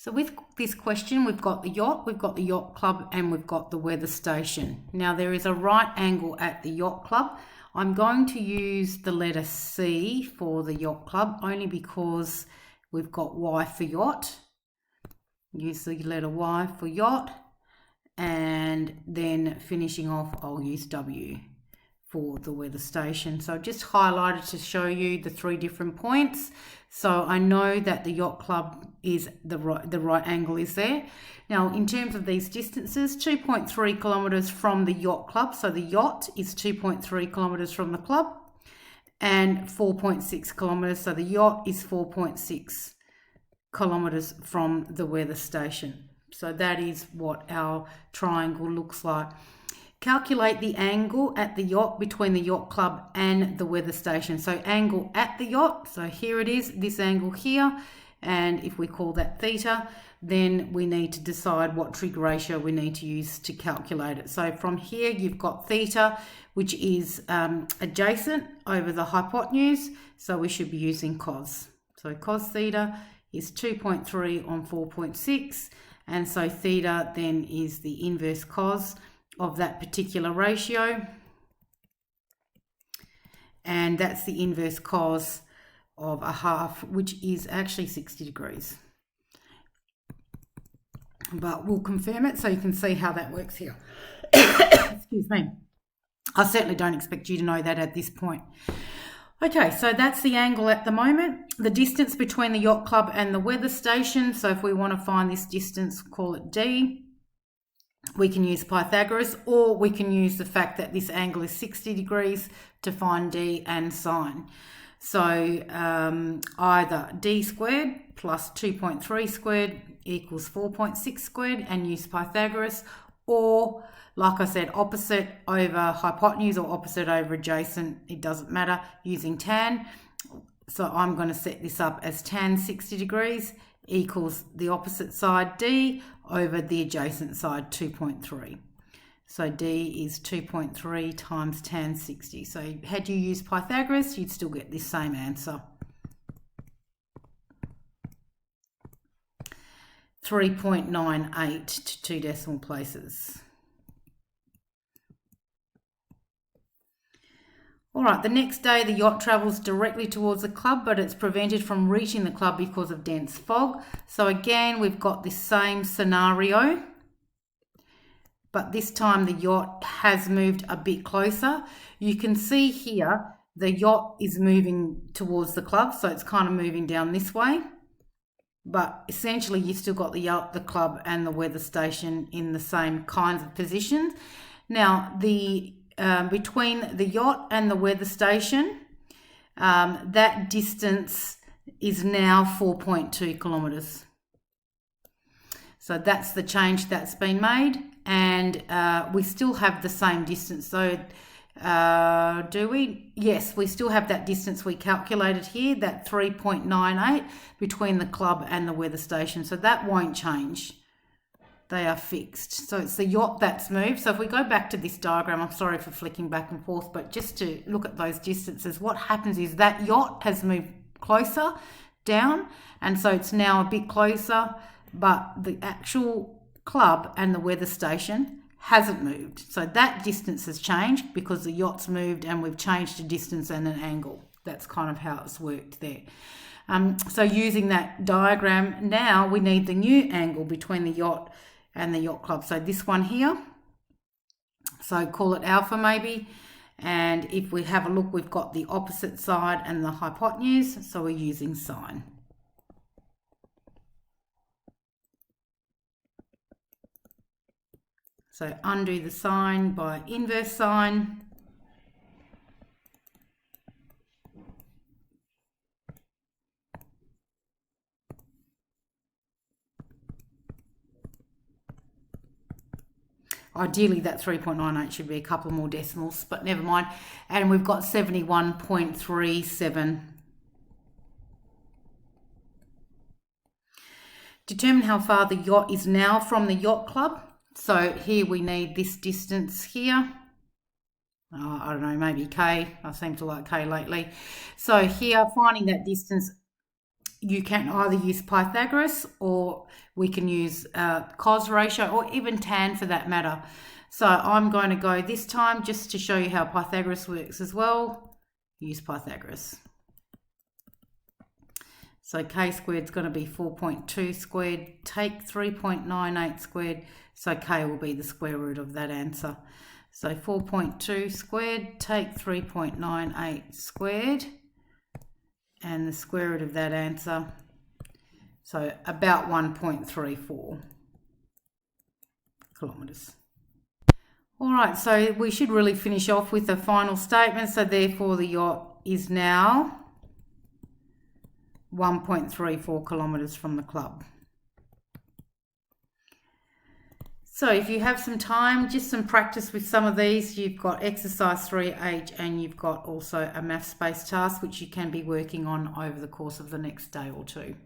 So with this question, we've got the yacht club, and we've got the weather station. Now there is a right angle at the yacht club. I'm going to use the letter C for the yacht club only because we've got Y for yacht. Use the letter Y for yacht, and then finishing off I'll use W for the weather station. So I've just highlighted to show you the 3 different points. So I know that the yacht club is the right angle is there. Now in terms of these distances, 2.3 kilometers from the yacht club. So the yacht is 2.3 kilometers from the club, and 4.6 kilometers. So the yacht is 4.6 kilometers from the weather station. So that is what our triangle looks like. Calculate the angle at the yacht between the yacht club and the weather station. So angle at the yacht, so here it is, this angle here, and if we call that theta, then we need to decide what trig ratio we need to use to calculate it. So from here you've got theta, which is adjacent over the hypotenuse, so we should be using cos. So cos theta is 2.3 on 4.6, and so theta then is the inverse cos of that particular ratio, and that's the inverse cos of a half, which is actually 60 degrees. But we'll confirm it so you can see how that works here. Excuse me. I certainly don't expect you to know that at this point. Okay, so that's the angle at the moment. The distance between the yacht club and the weather station. So if we want to find this distance, call it D. We can use Pythagoras, or we can use the fact that this angle is 60 degrees to find D and sine. So either D squared plus 2.3 squared equals 4.6 squared and use Pythagoras, or like I said, opposite over hypotenuse or opposite over adjacent, it doesn't matter, using tan. So I'm going to set this up as tan 60 degrees equals the opposite side D over the adjacent side 2.3. So D is 2.3 times tan 60. So had you used Pythagoras, you'd still get this same answer. 3.98 to 2 decimal places. All right, the next day the yacht travels directly towards the club, but it's prevented from reaching the club because of dense fog. So again, we've got this same scenario, but this time the yacht has moved a bit closer. You can see here the yacht is moving towards the club, so it's kind of moving down this way. But essentially you've still got the yacht, the club and the weather station in the same kinds of positions. Now between the yacht and the weather station, that distance is now 4.2 kilometers. So that's the change that's been made, and we still have the same distance. So do we? Yes, we still have that distance we calculated here, that 3.98 between the club and the weather station. So that won't change. They are fixed. So it's the yacht that's moved. So if we go back to this diagram, I'm sorry for flicking back and forth, but just to look at those distances, what happens is that yacht has moved closer down, and so it's now a bit closer, but the actual club and the weather station hasn't moved. So that distance has changed because the yacht's moved and we've changed a distance and an angle. That's kind of how it's worked there. So using that diagram, now we need the new angle between the yacht and the yacht club. So this one here, so call it alpha maybe. And if we have a look, we've got the opposite side and the hypotenuse, so we're using sine. So undo the sine by inverse sine. Ideally, that 3.98 should be a couple more decimals, but never mind. And we've got 71.37. Determine how far the yacht is now from the yacht club. So here we need this distance here. I don't know, maybe K. I seem to like K lately. So here, finding that distance you can either use Pythagoras, or we can use cos ratio, or even tan for that matter. So I'm going to go this time just to show you how Pythagoras works as well. Use Pythagoras. So k squared is going to be 4.2 squared, take 3.98 squared, so k will be the square root of that answer. So 4.2 squared, take 3.98 squared, and the square root of that answer, so about 1.34 kilometres. All right, so we should really finish off with the final statement. So therefore the yacht is now 1.34 kilometres from the club. So if you have some time, just some practice with some of these, you've got exercise 3H and you've got also a maths-based task which you can be working on over the course of the next day or two.